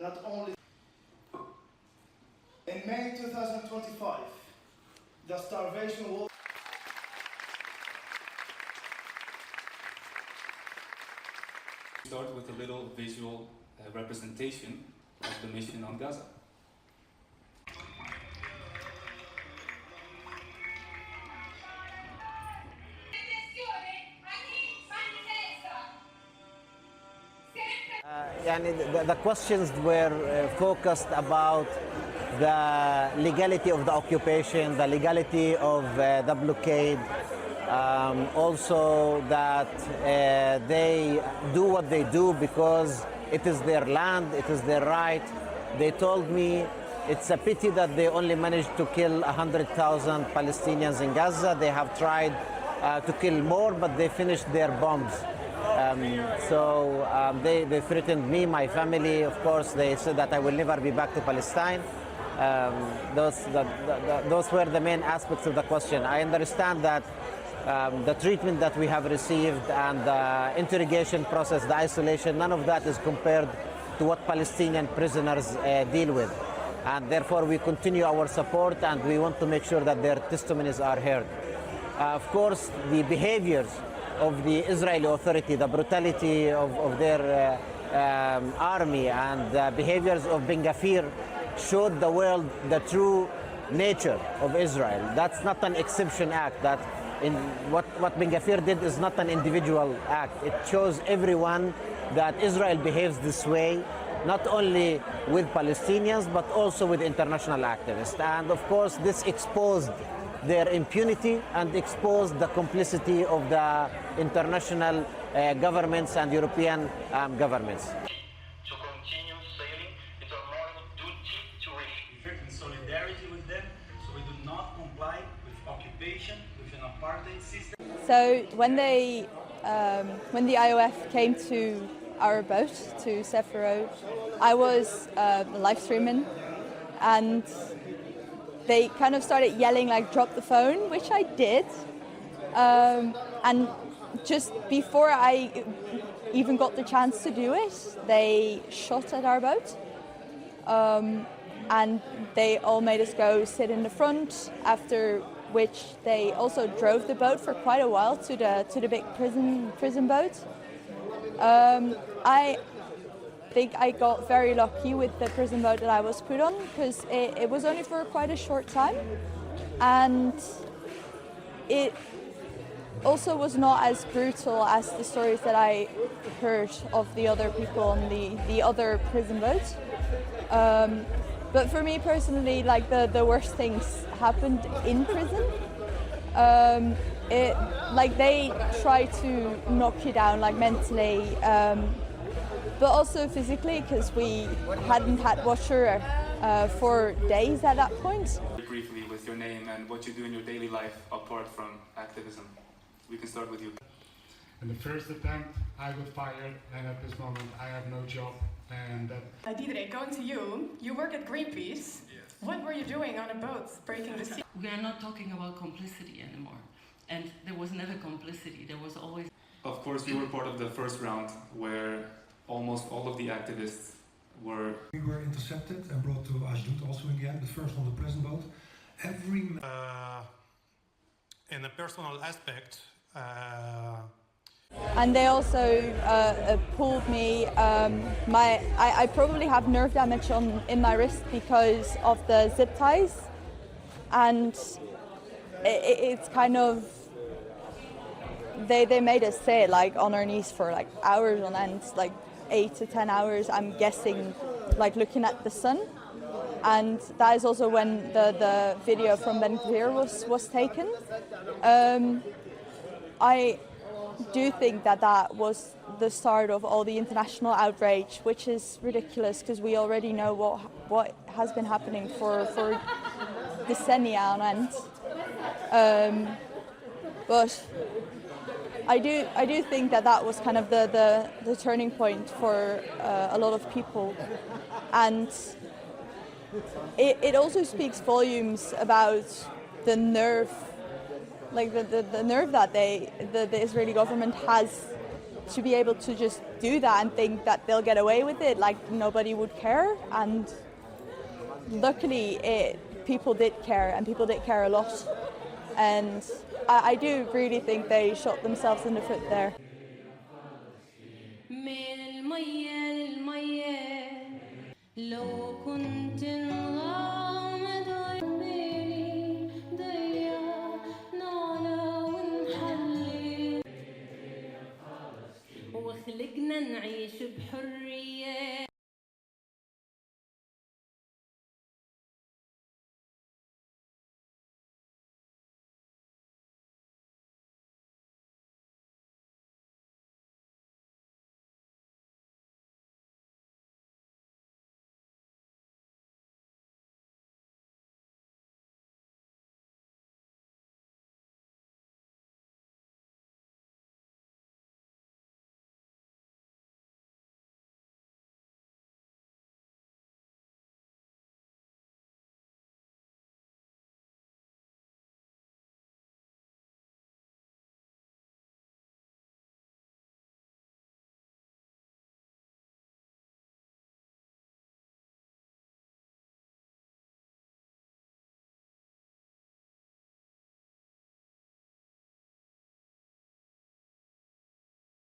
not only. In May 2025, the starvation will start with a little visual representation of the mission on Gaza. The questions were focused about the legality of the occupation, the legality of the blockade, also that they do what they do because it is their land, it is their right. They told me it's a pity that they only managed to kill 100,000 Palestinians in Gaza. They have tried to kill more, but they finished their bombs. They threatened me, my family. Of course, they said that I will never be back to Palestine. Those were the main aspects of the question. I understand that the treatment that we have received and the interrogation process, the isolation, none of that is compared to what Palestinian prisoners deal with. And therefore, we continue our support and we want to make sure that their testimonies are heard. Of course, the behaviors of the Israeli Authority, the brutality of their army and the behaviors of Ben-Gvir showed the world the true nature of Israel. That's not an exception act. That what Ben-Gvir did is not an individual act. It shows everyone that Israel behaves this way, not only with Palestinians, but also with international activists. And of course, this exposed their impunity and exposed the complicity of the international governments and European governments. To continue sailing into a moral duty to reflect in solidarity with them, so we do not comply with occupation, with an apartheid system. So when the IOF came to our boat, to Sephiro, I was live streaming, and they kind of started yelling like, drop the phone, which I did. And just before I even got the chance to do it, they shot at our boat. And they all made us go sit in the front, after which they also drove the boat for quite a while to the big prison boat. I think I got very lucky with the prison boat that I was put on, because it was only for quite a short time, and it also was not as brutal as the stories that I heard of the other people on the other prison boats. But for me personally, like the worst things happened in prison. They try to knock you down, like mentally, but also physically, because we hadn't had water for days at that point. Briefly, with your name and what you do in your daily life apart from activism. We can start with you. In the first attempt, I got fired, and at this moment, I have no job. And Diederik, going to you. You work at Greenpeace. Yes. What were you doing on a boat breaking the sea? We are not talking about complicity anymore. And there was never complicity. There was always... Of course, you were part of the first round where almost all of the activists were... We were intercepted and brought to Ashdod also again, but first on the prison boat. In a personal aspect, and they also pulled me. I probably have nerve damage in my wrist because of the zip ties, and it's kind of they made us sit like on our knees for like hours on end, like 8 to 10 hours. I'm guessing, like looking at the sun, and that is also when the video from Ben-Gvir was taken. I do think that was the start of all the international outrage, which is ridiculous because we already know what has been happening for decennia on end. But I do think that was kind of the turning point for a lot of people, and it also speaks volumes about the nerve. Like the nerve that the Israeli government has to be able to just do that and think that they'll get away with it, like nobody would care. And luckily, people did care, and people did care a lot. And I do really think they shot themselves in the foot there. لو كنت